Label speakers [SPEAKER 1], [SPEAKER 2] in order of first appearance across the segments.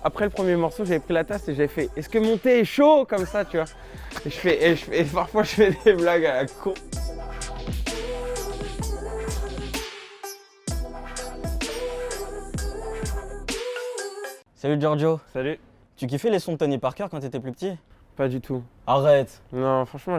[SPEAKER 1] Après le premier morceau, j'avais pris la tasse et j'avais fait « Est-ce que mon thé est chaud ?» comme ça, tu vois. Et parfois, je fais des blagues à la con.
[SPEAKER 2] Salut Giorgio,
[SPEAKER 1] Salut.
[SPEAKER 2] tu kiffais les sons de Tony Parker quand t'étais plus petit?
[SPEAKER 1] Pas du tout.
[SPEAKER 2] Arrête!
[SPEAKER 1] Non, franchement,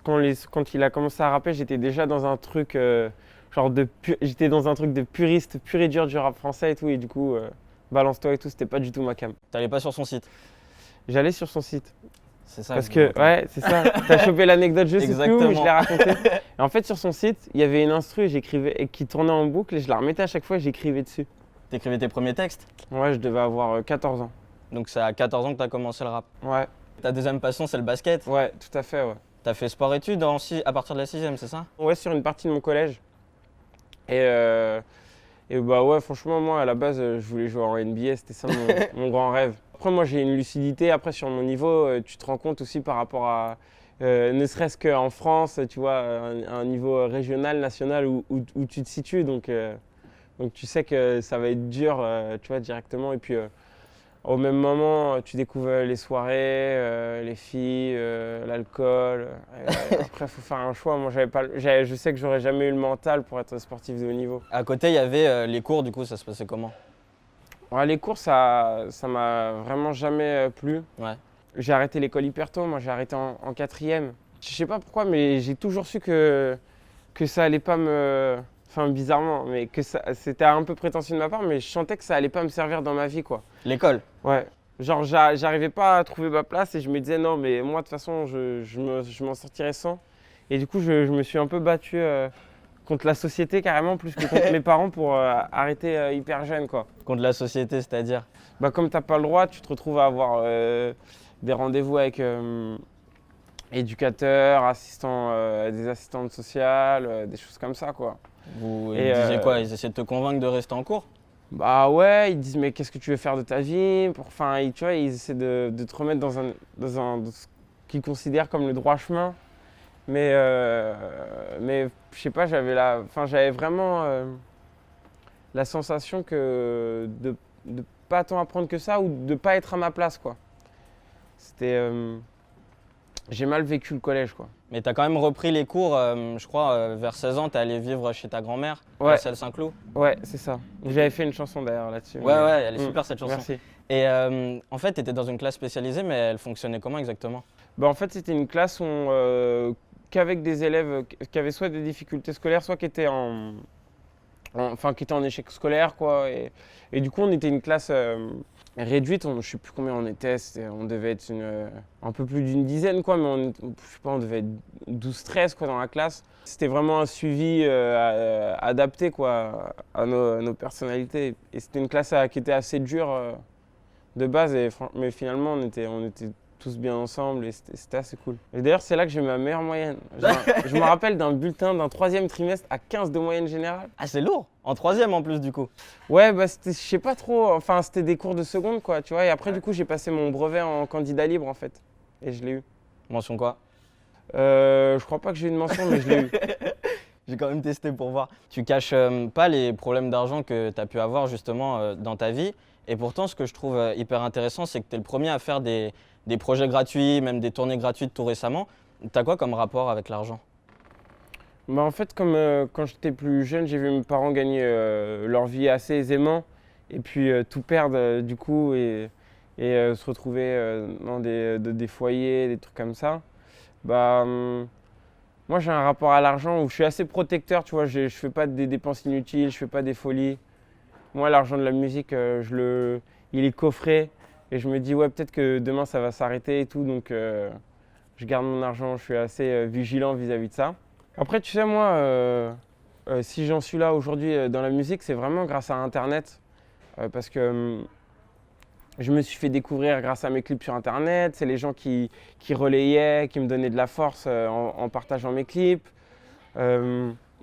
[SPEAKER 1] quand il a commencé à rapper, j'étais déjà dans un truc j'étais dans un truc de puriste, pur et dur du rap français et tout, et du coup, balance-toi et tout, c'était pas du tout ma cam.
[SPEAKER 2] T'allais pas sur son site?
[SPEAKER 1] J'allais sur son site.
[SPEAKER 2] C'est ça.
[SPEAKER 1] Parce que, ouais, c'est ça. T'as chopé l'anecdote, je sais plus où, mais je l'ai raconté. Et en fait, sur son site, il y avait une instru qui tournait en boucle et je la remettais à chaque fois et j'écrivais dessus.
[SPEAKER 2] T'écrivais tes premiers textes?
[SPEAKER 1] Ouais, je devais avoir 14 ans.
[SPEAKER 2] Donc c'est à 14 ans que t'as commencé le rap.
[SPEAKER 1] Ouais.
[SPEAKER 2] Ta deuxième passion, c'est le basket?
[SPEAKER 1] Ouais, tout à fait, ouais.
[SPEAKER 2] T'as fait sport-études à partir de la 6ème, c'est ça?
[SPEAKER 1] Ouais, sur une partie de mon collège. Et bah ouais, franchement, moi, à la base, je voulais jouer en NBA, c'était ça mon grand rêve. Après, moi, j'ai une lucidité. Après, sur mon niveau, tu te rends compte aussi par rapport à, ne serait-ce qu'en France, tu vois, un niveau régional, national où tu te situes. Donc, tu sais que ça va être dur, tu vois, directement. Et puis, au même moment, tu découvres les soirées, les filles, l'alcool. Après, il faut faire un choix. Moi, je sais que j'aurais jamais eu le mental pour être sportif de haut niveau.
[SPEAKER 2] À côté, il y avait les cours, du coup, ça se passait comment?
[SPEAKER 1] Ouais, les cours, ça m'a vraiment jamais plu.
[SPEAKER 2] Ouais.
[SPEAKER 1] J'ai arrêté l'école hyper tôt. Moi, j'ai arrêté en 4e. Je sais pas pourquoi, mais j'ai toujours su que ça allait pas me... Enfin, bizarrement, mais c'était un peu prétentieux de ma part, mais je sentais que ça allait pas me servir dans ma vie, quoi.
[SPEAKER 2] L'école?
[SPEAKER 1] Ouais. Genre, j'arrivais pas à trouver ma place et je me disais non, mais moi, de toute façon, je m'en sortirais sans. Et du coup, je me suis un peu battu contre la société carrément, plus que contre mes parents pour arrêter hyper jeune, quoi.
[SPEAKER 2] Contre la société, c'est-à-dire?
[SPEAKER 1] Bah, comme t'as pas le droit, tu te retrouves à avoir des rendez-vous avec éducateurs, des assistantes sociales, des choses comme ça, quoi.
[SPEAKER 2] Ils disaient quoi? Ils essayaient de te convaincre de rester en cours?
[SPEAKER 1] Bah ouais, ils disent mais qu'est-ce que tu veux faire de ta vie? Enfin, tu vois, ils essaient de te remettre dans ce qu'ils considèrent comme le droit chemin. Mais je sais pas, j'avais vraiment la sensation de pas tant apprendre que ça ou de pas être à ma place, quoi. J'ai mal vécu le collège, quoi.
[SPEAKER 2] Mais t'as quand même repris les cours, je crois, vers 16 ans, t'es allé vivre chez ta grand-mère,
[SPEAKER 1] Ouais.
[SPEAKER 2] à Celle-Saint-Cloud.
[SPEAKER 1] Ouais, c'est ça. J'avais fait une chanson d'ailleurs là-dessus.
[SPEAKER 2] Ouais, ouais, elle est super cette chanson.
[SPEAKER 1] Merci.
[SPEAKER 2] Et en fait, t'étais dans une classe spécialisée, mais elle fonctionnait comment exactement?
[SPEAKER 1] Bah, en fait, c'était une classe qu'avec des élèves qui avaient soit des difficultés scolaires, soit qui étaient qui étaient en échec scolaire, quoi. Et du coup, on était une classe réduite. Je sais plus combien on était. On devait être un peu plus d'une dizaine, quoi. Mais je sais pas, on devait être 12-13, quoi, dans la classe. C'était vraiment un suivi adapté, quoi, à nos personnalités. Et c'était une classe qui était assez dure de base. Mais finalement, on était tous bien ensemble et c'était assez cool. Et d'ailleurs, c'est là que j'ai eu ma meilleure moyenne. Je me rappelle d'un bulletin d'un 3e trimestre à 15 de moyenne générale.
[SPEAKER 2] Ah, c'est lourd! En 3ème en plus, du coup.
[SPEAKER 1] Ouais, bah je sais pas trop, enfin c'était des cours de seconde, quoi, tu vois. Et après, du coup, j'ai passé mon brevet en candidat libre, en fait. Et je l'ai eu.
[SPEAKER 2] Mention quoi?
[SPEAKER 1] Je crois pas que j'ai eu une mention, mais je l'ai eu.
[SPEAKER 2] J'ai quand même testé pour voir. Tu caches pas les problèmes d'argent que tu as pu avoir justement dans ta vie. Et pourtant, ce que je trouve hyper intéressant, c'est que tu es le premier à faire des projets gratuits, même des tournées gratuites tout récemment. Tu as quoi comme rapport avec l'argent?
[SPEAKER 1] Bah en fait, comme quand j'étais plus jeune, j'ai vu mes parents gagner leur vie assez aisément. Et puis tout perdre du coup et se retrouver dans des foyers, des trucs comme ça. Bah, moi j'ai un rapport à l'argent où je suis assez protecteur, tu vois. Je fais pas des dépenses inutiles, je fais pas des folies. Moi, l'argent de la musique, il est coffré et je me dis, ouais, peut-être que demain ça va s'arrêter et tout, donc je garde mon argent, je suis assez vigilant vis-à-vis de ça. Après, tu sais, moi, si j'en suis là aujourd'hui dans la musique, c'est vraiment grâce à Internet, parce que je me suis fait découvrir grâce à mes clips sur Internet, c'est les gens qui relayaient, qui me donnaient de la force en partageant mes clips.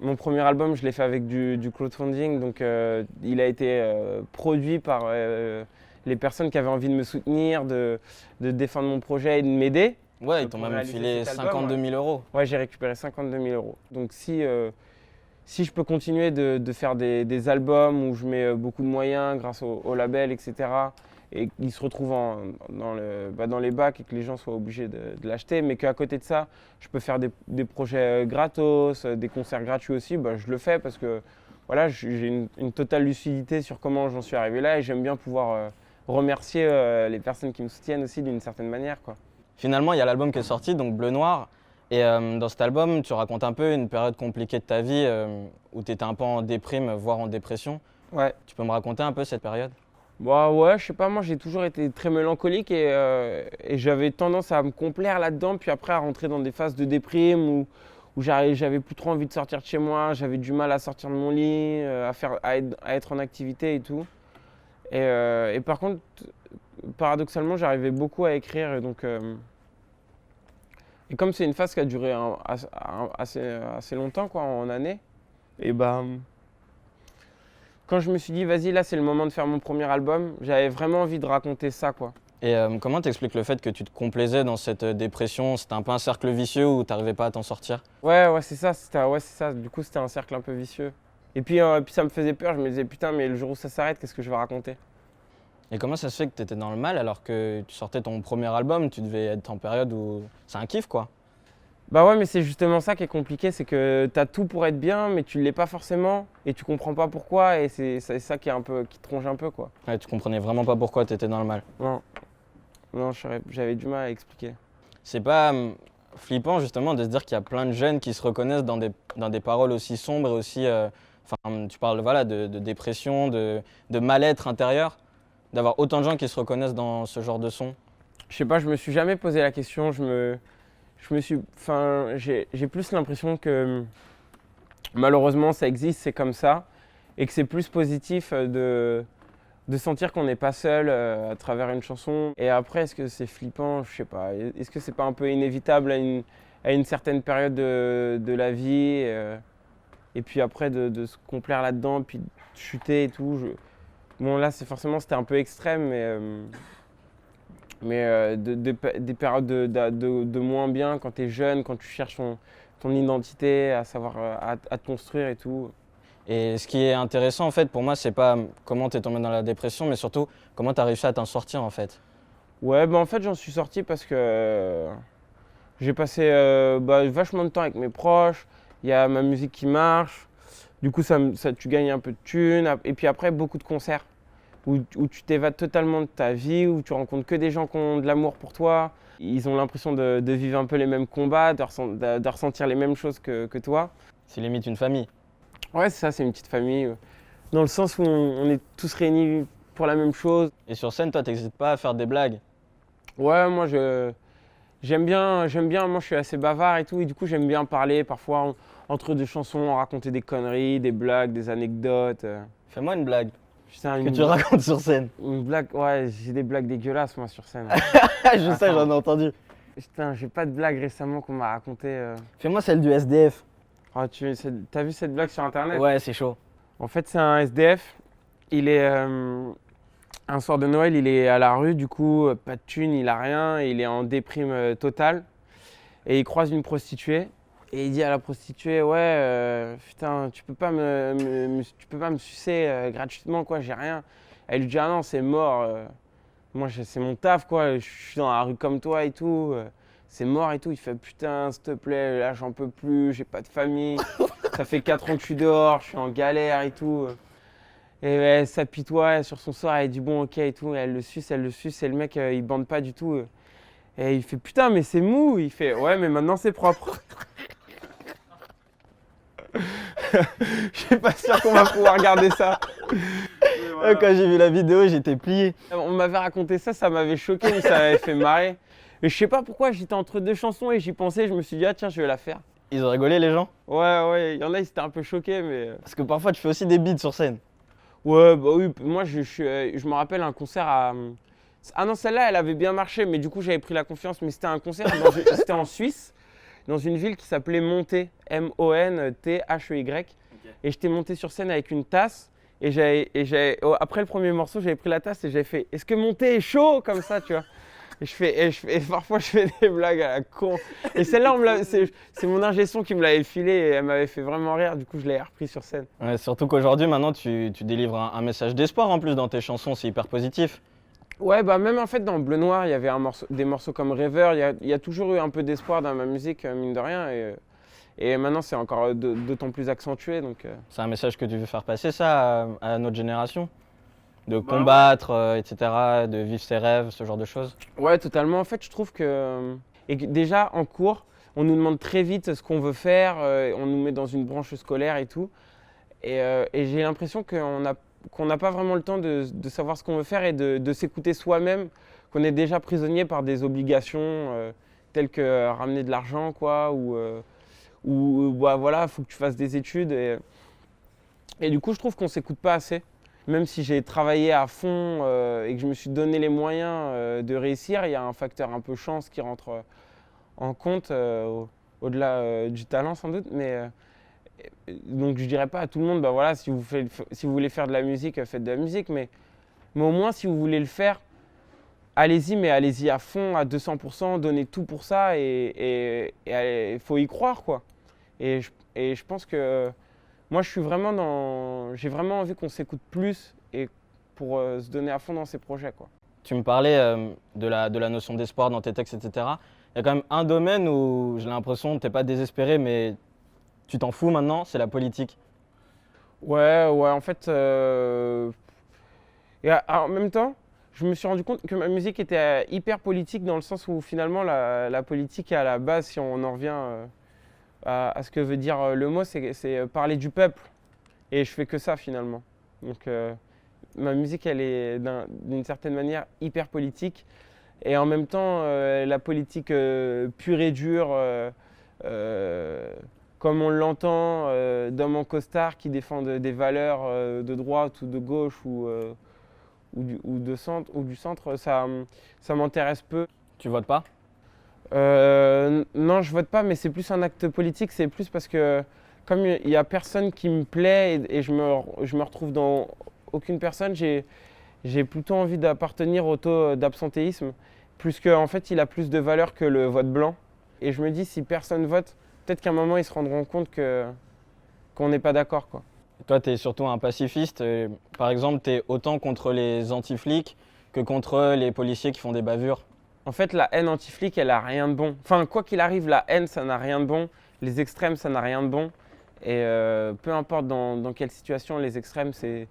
[SPEAKER 1] Mon premier album, je l'ai fait avec du crowdfunding, donc il a été produit par les personnes qui avaient envie de me soutenir, de défendre mon projet et de m'aider.
[SPEAKER 2] Ouais, ils t'ont même filé 52 000 euros.
[SPEAKER 1] Ouais, j'ai récupéré 52 000 euros. Donc si si je peux continuer de faire des albums où je mets beaucoup de moyens grâce au label, etc., et qu'ils se retrouvent dans les bacs et que les gens soient obligés de l'acheter, mais qu'à côté de ça, je peux faire des projets gratos, des concerts gratuits aussi, bah, je le fais parce que voilà, j'ai une totale lucidité sur comment j'en suis arrivé là et j'aime bien pouvoir remercier les personnes qui me soutiennent aussi d'une certaine manière, quoi.
[SPEAKER 2] Finalement, il y a l'album qui est sorti, donc Bleu Noir. Et dans cet album, tu racontes un peu une période compliquée de ta vie où tu étais un peu en déprime, voire en dépression.
[SPEAKER 1] Ouais.
[SPEAKER 2] Tu peux me raconter un peu cette période?
[SPEAKER 1] Bah ouais, je sais pas, moi j'ai toujours été très mélancolique et j'avais tendance à me complaire là-dedans, puis après à rentrer dans des phases de déprime où j'avais plus trop envie de sortir de chez moi, j'avais du mal à sortir de mon lit, à être en activité et tout. Et par contre, paradoxalement, j'arrivais beaucoup à écrire et comme c'est une phase qui a duré assez longtemps, quoi, en année, et bah quand je me suis dit, vas-y, là, c'est le moment de faire mon premier album, j'avais vraiment envie de raconter ça, quoi.
[SPEAKER 2] Et comment t'expliques le fait que tu te complaisais dans cette dépression? C'était un peu un cercle vicieux où t'arrivais pas à t'en sortir?
[SPEAKER 1] Ouais, c'est ça, c'est ça. Du coup, c'était un cercle un peu vicieux. Et puis ça me faisait peur, je me disais, putain, mais le jour où ça s'arrête, qu'est-ce que je vais raconter?
[SPEAKER 2] Et comment ça se fait que t'étais dans le mal alors que tu sortais ton premier album? Tu devais être en période où c'est un kiff, quoi.
[SPEAKER 1] Bah ouais, mais c'est justement ça qui est compliqué, c'est que t'as tout pour être bien, mais tu l'es pas forcément, et tu comprends pas pourquoi, et c'est ça qui qui tronche un peu, quoi.
[SPEAKER 2] Ouais, tu comprenais vraiment pas pourquoi t'étais dans le mal.
[SPEAKER 1] Non, non, j'avais du mal à expliquer.
[SPEAKER 2] C'est pas flippant justement de se dire qu'il y a plein de jeunes qui se reconnaissent dans des paroles aussi sombres et aussi... Enfin, tu parles voilà, de dépression, de mal-être intérieur, d'avoir autant de gens qui se reconnaissent dans ce genre de son.
[SPEAKER 1] Je sais pas, je me suis jamais posé la question, enfin, j'ai plus l'impression que malheureusement ça existe, c'est comme ça, et que c'est plus positif de sentir qu'on n'est pas seul à travers une chanson. Et après, est-ce que c'est flippant? Je sais pas. Est-ce que c'est pas un peu inévitable à une certaine période de la vie et puis après de se complaire là-dedans, puis de chuter et tout. Bon, là, c'était un peu extrême, mais des périodes de moins bien quand tu es jeune, quand tu cherches ton identité, à savoir à te construire et tout.
[SPEAKER 2] Et ce qui est intéressant en fait pour moi, c'est pas comment tu es tombé dans la dépression, mais surtout comment tu as réussi à t'en sortir en fait.
[SPEAKER 1] Ouais, bah en fait, j'en suis sorti parce que j'ai passé vachement de temps avec mes proches, il y a ma musique qui marche, du coup, tu gagnes un peu de thunes, et puis après, beaucoup de concerts où tu t'évades totalement de ta vie, où tu rencontres que des gens qui ont de l'amour pour toi, ils ont l'impression de vivre un peu les mêmes combats, de ressentir les mêmes choses que toi.
[SPEAKER 2] C'est limite une famille.
[SPEAKER 1] Ouais, c'est ça, c'est une petite famille, dans le sens où on est tous réunis pour la même chose.
[SPEAKER 2] Et sur scène, toi, t'hésites pas à faire des blagues?
[SPEAKER 1] Ouais, moi j'aime bien, moi je suis assez bavard et tout, et du coup j'aime bien parler parfois entre deux chansons, raconter des conneries, des blagues, des anecdotes.
[SPEAKER 2] Fais-moi une blague
[SPEAKER 1] Putain,
[SPEAKER 2] que tu racontes sur scène.
[SPEAKER 1] Une blague, ouais, j'ai des blagues dégueulasses moi sur scène.
[SPEAKER 2] Je sais, j'en ai entendu.
[SPEAKER 1] Putain, j'ai pas de blague récemment qu'on m'a racontée.
[SPEAKER 2] Fais-moi celle du SDF.
[SPEAKER 1] Ah, t'as vu cette blague sur internet?
[SPEAKER 2] Ouais, c'est chaud.
[SPEAKER 1] En fait, c'est un SDF. Il est un soir de Noël, il est à la rue, du coup, pas de thunes, il a rien, il est en déprime totale. Et il croise une prostituée. Et il dit à la prostituée, ouais, putain, tu peux pas tu peux pas me sucer gratuitement, quoi, j'ai rien. Elle lui dit, ah non, c'est mort. Moi, c'est mon taf, quoi, je suis dans la rue comme toi et tout. C'est mort et tout. Il fait, putain, s'il te plaît, là, j'en peux plus, j'ai pas de famille. Ça fait 4 ans que je suis dehors, je suis en galère et tout. Et elle s'apitoie sur son sort, elle dit, bon, ok et tout. Et elle le suce, et le mec, il bande pas du tout. Et il fait, putain, mais c'est mou. Il fait, ouais, mais maintenant, c'est propre. Je suis pas sûr qu'on va pouvoir garder ça.
[SPEAKER 2] Voilà. Quand j'ai vu la vidéo, j'étais plié.
[SPEAKER 1] On m'avait raconté ça, ça m'avait choqué, mais ça m'avait fait marrer. Mais je sais pas pourquoi, j'étais entre deux chansons et j'y pensais, je me suis dit, ah tiens, je vais la faire.
[SPEAKER 2] Ils ont rigolé les gens?
[SPEAKER 1] Ouais, il y en a, ils étaient un peu choqués, mais...
[SPEAKER 2] Parce que parfois, tu fais aussi des beats sur scène.
[SPEAKER 1] Ouais, bah oui, moi je me rappelle un concert à... Ah non, celle-là, elle avait bien marché, mais du coup, j'avais pris la confiance, mais c'était un concert, c'était en Suisse, dans une ville qui s'appelait Monthey, Monthey. Okay. Et j'étais monté sur scène avec une tasse. Et après le premier morceau, j'avais pris la tasse et j'avais fait « Est-ce que Monthey est chaud ?» comme ça, tu vois. Et parfois, je fais des blagues à la con. Et celle-là, c'est mon ingé son qui me l'avait filé et elle m'avait fait vraiment rire. Du coup, je l'ai repris sur scène.
[SPEAKER 2] Ouais, surtout qu'aujourd'hui, maintenant, tu délivres un message d'espoir en plus dans tes chansons, c'est hyper positif.
[SPEAKER 1] Ouais, bah même en fait, dans Bleu Noir, il y avait des morceaux comme Rêveur. Il y a toujours eu un peu d'espoir dans ma musique, mine de rien. Et maintenant, c'est encore d'autant plus accentué. Donc,
[SPEAKER 2] C'est un message que tu veux faire passer ça à notre génération? De
[SPEAKER 1] Bah
[SPEAKER 2] combattre, etc., de vivre ses rêves, ce genre de choses?
[SPEAKER 1] ouais, totalement. En fait, je trouve que déjà, en cours, on nous demande très vite ce qu'on veut faire. On nous met dans une branche scolaire et tout. Et j'ai l'impression qu'on n'a pas vraiment le temps de savoir ce qu'on veut faire et de s'écouter soi-même, qu'on est déjà prisonnier par des obligations telles que ramener de l'argent, quoi, ou bah, voilà, faut que tu fasses des études. Et du coup, je trouve qu'on s'écoute pas assez. Même si j'ai travaillé à fond et que je me suis donné les moyens de réussir, il y a un facteur un peu chance qui rentre en compte, au-delà du talent sans doute. Donc je dirais pas à tout le monde, bah voilà, si vous voulez faire de la musique, faites de la musique, mais au moins si vous voulez le faire, allez-y, mais allez-y à fond, à 200%, donnez tout pour ça et il faut y croire, quoi. Et je pense que moi j'ai vraiment envie qu'on s'écoute plus et pour se donner à fond dans ces projets, quoi.
[SPEAKER 2] Tu me parlais de la notion d'espoir dans tes textes, etc. Il y a quand même un domaine où j'ai l'impression que tu n'es pas désespéré, mais tu t'en fous maintenant, c'est la politique.
[SPEAKER 1] Ouais, en fait, en même temps, je me suis rendu compte que ma musique était hyper politique dans le sens où finalement la politique à la base, si on en revient à ce que veut dire le mot, c'est parler du peuple. Et je fais que ça finalement. Donc ma musique, elle est d'une certaine manière hyper politique. Et en même temps, la politique pure et dure, comme on l'entend d'hommes en costard qui défendent des valeurs de droite ou de gauche ou du centre, ça m'intéresse peu.
[SPEAKER 2] Tu votes pas?
[SPEAKER 1] Non, je vote pas, mais c'est plus un acte politique. C'est plus parce que comme il n'y a personne qui me plaît et je me retrouve dans aucune personne, j'ai plutôt envie d'appartenir au taux d'absentéisme, plus qu'en fait il a plus de valeur que le vote blanc. Et je me dis, si personne vote, peut-être qu'à un moment ils se rendront compte qu'on n'est pas d'accord, quoi.
[SPEAKER 2] Toi, tu es surtout un pacifiste. Par exemple, tu es autant contre les anti-flics que contre les policiers qui font des bavures.
[SPEAKER 1] En fait, la haine anti-flic, elle a rien de bon. Enfin, quoi qu'il arrive, la haine, ça n'a rien de bon. Les extrêmes, ça n'a rien de bon. Et peu importe dans quelle situation, les extrêmes, c'est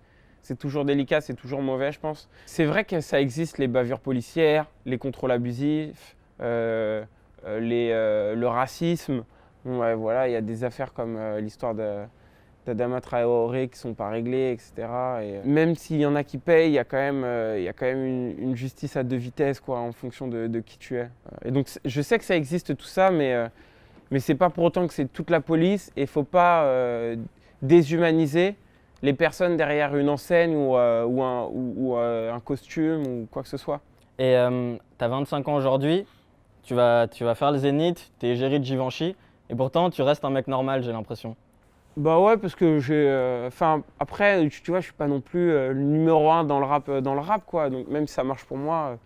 [SPEAKER 1] toujours délicat, c'est toujours mauvais, je pense. C'est vrai que ça existe, les bavures policières, les contrôles abusifs, le racisme. Bon, ouais, voilà, il y a des affaires comme l'histoire d'Adama Traoré qui ne sont pas réglées, etc. Et même s'il y en a qui payent, il y a quand même une justice à deux vitesses, quoi, en fonction de qui tu es. Et donc je sais que ça existe tout ça, mais c'est pas pour autant que c'est toute la police et il ne faut pas déshumaniser les personnes derrière une enseigne ou un costume ou quoi que ce soit.
[SPEAKER 2] Et tu as 25 ans aujourd'hui, tu vas faire le Zénith, tu es égérie de Givenchy, et pourtant tu restes un mec normal, j'ai l'impression.
[SPEAKER 1] Bah ouais, parce que après, tu vois, je suis pas non plus le numéro un dans le rap, quoi. Donc même si ça marche pour moi,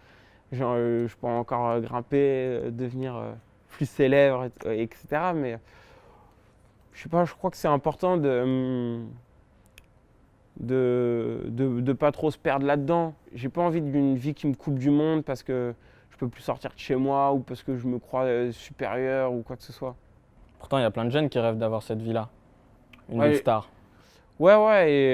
[SPEAKER 1] je pourrais encore grimper, devenir plus célèbre, etc. Mais je sais pas, je crois que c'est important de pas trop se perdre là-dedans. J'ai pas envie d'une vie qui me coupe du monde parce que je peux plus sortir de chez moi ou parce que je me crois supérieur ou quoi que ce soit.
[SPEAKER 2] Pourtant, il y a plein de jeunes qui rêvent d'avoir cette vie-là, une
[SPEAKER 1] Ouais,
[SPEAKER 2] vie de star.
[SPEAKER 1] ouais, et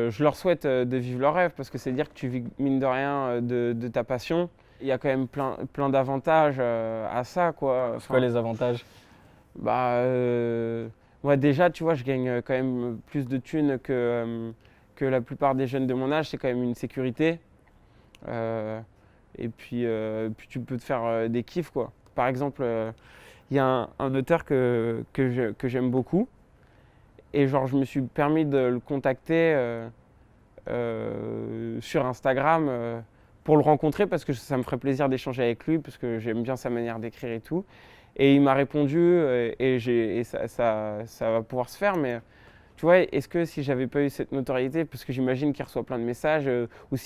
[SPEAKER 1] je leur souhaite de vivre leur rêve parce que c'est dire que tu vis mine de rien de ta passion. Il y a quand même plein d'avantages à ça, quoi.
[SPEAKER 2] C'est quoi les avantages?
[SPEAKER 1] Bah, moi déjà, tu vois, je gagne quand même plus de thunes que la plupart des jeunes de mon âge. C'est quand même une sécurité. Euh, et puis tu peux te faire des kiffs, quoi. Par exemple, il y a un auteur que j'aime beaucoup. Et genre, je me suis permis de le contacter sur Instagram pour le rencontrer parce que ça me ferait plaisir d'échanger avec lui parce que j'aime bien sa manière d'écrire et tout. Et il m'a répondu et ça va pouvoir se faire, mais tu vois, est-ce que si j'avais pas eu cette notoriété, parce que j'imagine qu'il reçoit plein de messages, ou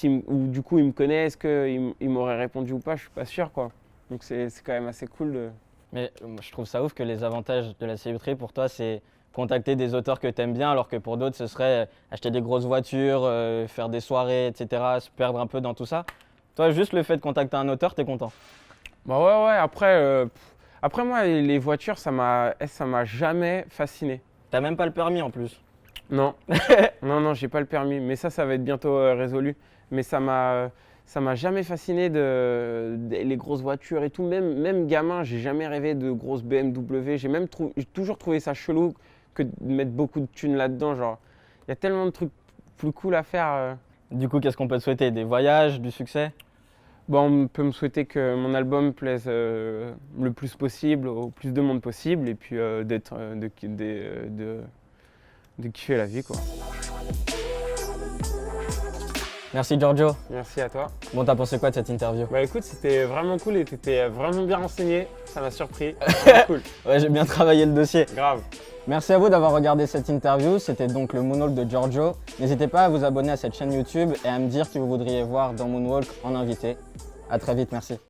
[SPEAKER 1] du coup il me connaît, est-ce qu'il m'aurait répondu ou pas, je suis pas sûr, quoi. Donc c'est quand même assez cool de...
[SPEAKER 2] Mais je trouve ça ouf que les avantages de la célébrité pour toi, c'est contacter des auteurs que tu aimes bien, alors que pour d'autres, ce serait acheter des grosses voitures, faire des soirées, etc., se perdre un peu dans tout ça. Toi, juste le fait de contacter un auteur, t'es content.
[SPEAKER 1] Bah ouais, après moi, les voitures, ça m'a jamais fasciné.
[SPEAKER 2] T'as même pas le permis en plus.
[SPEAKER 1] Non, non, j'ai pas le permis, mais ça va être bientôt résolu. Mais ça m'a jamais fasciné les grosses voitures et tout. Même gamin, j'ai jamais rêvé de grosses BMW. J'ai toujours trouvé ça chelou que de mettre beaucoup de thunes là-dedans. Genre, il y a tellement de trucs plus cool à faire.
[SPEAKER 2] Du coup, qu'est-ce qu'on peut te souhaiter? Des voyages, du succès?
[SPEAKER 1] Bon, on peut me souhaiter que mon album plaise le plus possible, au plus de monde possible, et puis de kiffer la vie, quoi.
[SPEAKER 2] Merci Giorgio.
[SPEAKER 1] Merci à toi.
[SPEAKER 2] Bon, t'as pensé quoi de cette interview?
[SPEAKER 1] Bah écoute, c'était vraiment cool et t'étais vraiment bien renseigné. Ça m'a surpris. Vraiment cool.
[SPEAKER 2] Ouais, j'ai bien travaillé le dossier.
[SPEAKER 1] Grave.
[SPEAKER 2] Merci à vous d'avoir regardé cette interview. C'était donc le Moonwalk de Giorgio. N'hésitez pas à vous abonner à cette chaîne YouTube et à me dire qui vous voudriez voir dans Moonwalk en invité. À très vite, merci.